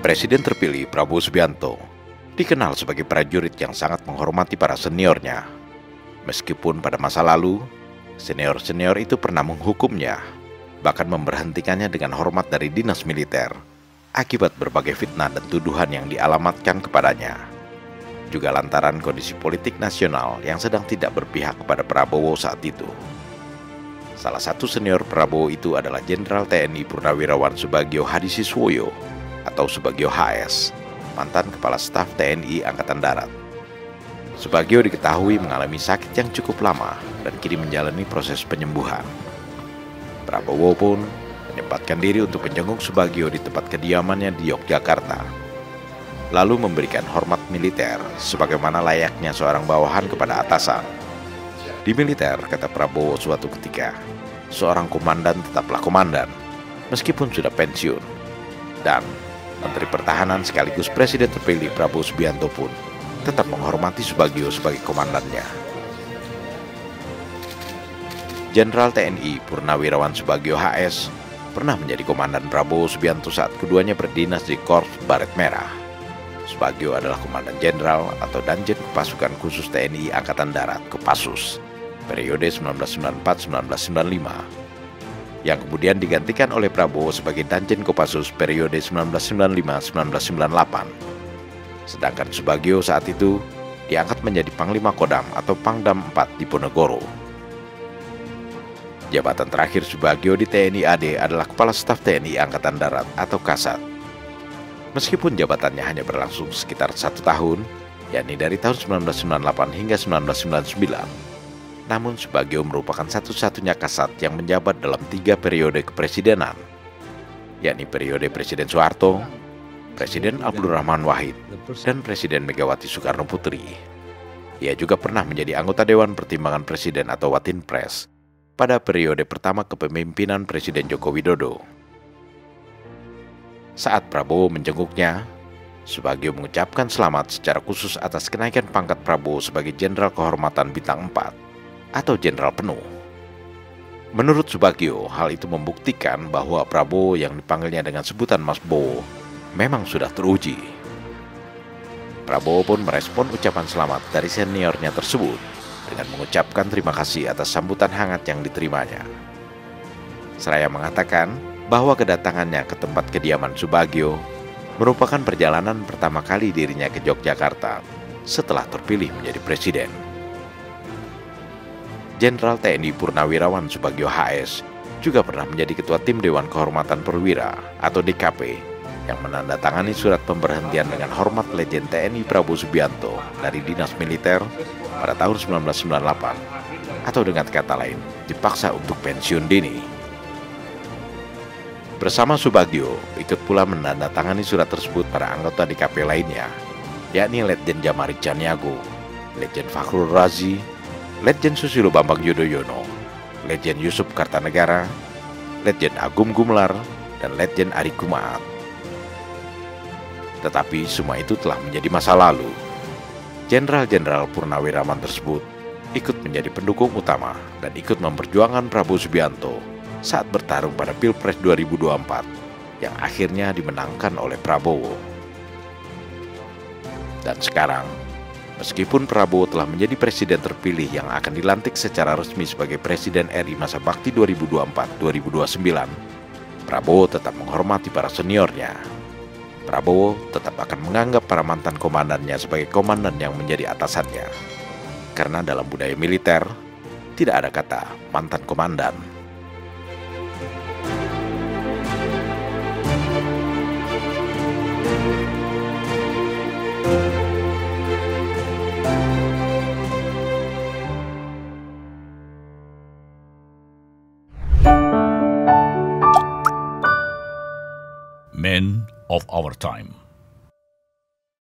Presiden terpilih Prabowo Subianto dikenal sebagai prajurit yang sangat menghormati para seniornya. Meskipun pada masa lalu, senior-senior itu pernah menghukumnya, bahkan memberhentikannya dengan hormat dari dinas militer, akibat berbagai fitnah dan tuduhan yang dialamatkan kepadanya. Juga lantaran kondisi politik nasional yang sedang tidak berpihak kepada Prabowo saat itu. Salah satu senior Prabowo itu adalah Jenderal TNI Purnawirawan Subagio Hadisiswoyo atau Subagio HS, mantan Kepala Staf TNI Angkatan Darat. Subagio diketahui mengalami sakit yang cukup lama dan kini menjalani proses penyembuhan. Prabowo pun menyempatkan diri untuk menjenguk Subagio di tempat kediamannya di Yogyakarta, lalu memberikan hormat militer sebagaimana layaknya seorang bawahan kepada atasan. Di militer, kata Prabowo suatu ketika, seorang komandan tetaplah komandan, meskipun sudah pensiun. Dan Menteri Pertahanan sekaligus Presiden terpilih Prabowo Subianto pun tetap menghormati Subagio sebagai komandannya. Jenderal TNI Purnawirawan Subagio HS pernah menjadi komandan Prabowo Subianto saat keduanya berdinas di Korps Baret Merah. Subagio adalah komandan jenderal atau Danjen Pasukan Khusus TNI Angkatan Darat Kopassus periode 1994-1995. Yang kemudian digantikan oleh Prabowo sebagai Danjen Kopassus periode 1995-1998. Sedangkan Subagio saat itu diangkat menjadi Panglima Kodam atau Pangdam 4 Diponegoro. Jabatan terakhir Subagio di TNI AD adalah Kepala Staf TNI Angkatan Darat atau Kasat. Meskipun jabatannya hanya berlangsung sekitar 1 tahun, yakni dari tahun 1998 hingga 1999, namun Subagio merupakan satu-satunya kasat yang menjabat dalam 3 periode kepresidenan, yakni periode Presiden Soeharto, Presiden Abdurrahman Wahid, dan Presiden Megawati Soekarno Putri. Ia juga pernah menjadi anggota Dewan Pertimbangan Presiden atau Watinpres pada periode pertama kepemimpinan Presiden Joko Widodo. Saat Prabowo menjenguknya, Subagio mengucapkan selamat secara khusus atas kenaikan pangkat Prabowo sebagai Jenderal Kehormatan Bintang 4 atau jenderal penuh. Menurut Subagio, hal itu membuktikan bahwa Prabowo yang dipanggilnya dengan sebutan Mas Bowo memang sudah teruji. Prabowo pun merespon ucapan selamat dari seniornya tersebut dengan mengucapkan terima kasih atas sambutan hangat yang diterimanya. Seraya mengatakan bahwa kedatangannya ke tempat kediaman Subagio merupakan perjalanan pertama kali dirinya ke Yogyakarta setelah terpilih menjadi presiden. Jenderal TNI Purnawirawan Subagio HS juga pernah menjadi Ketua Tim Dewan Kehormatan Perwira atau DKP yang menandatangani surat pemberhentian dengan hormat Legend TNI Prabowo Subianto dari Dinas Militer pada tahun 1998 atau dengan kata lain dipaksa untuk pensiun dini. Bersama Subagio ikut pula menandatangani surat tersebut para anggota DKP lainnya, yakni Letjen Jamarik Caniago, Letjen Fakhrul Razi, Letjen Susilo Bambang Yudhoyono, Letjen Yusuf Kartanegara, Letjen Agung Gumelar, dan Letjen Ari Kumaat. Tetapi semua itu telah menjadi masa lalu. Jenderal-jenderal Purnawirawan tersebut ikut menjadi pendukung utama dan ikut memperjuangkan Prabowo Subianto saat bertarung pada Pilpres 2024 yang akhirnya dimenangkan oleh Prabowo. Dan sekarang, meskipun Prabowo telah menjadi presiden terpilih yang akan dilantik secara resmi sebagai Presiden RI masa bakti 2024-2029, Prabowo tetap menghormati para seniornya. Prabowo tetap akan menganggap para mantan komandannya sebagai komandan yang menjadi atasannya. Karena dalam budaya militer, tidak ada kata mantan komandan. Men of our time.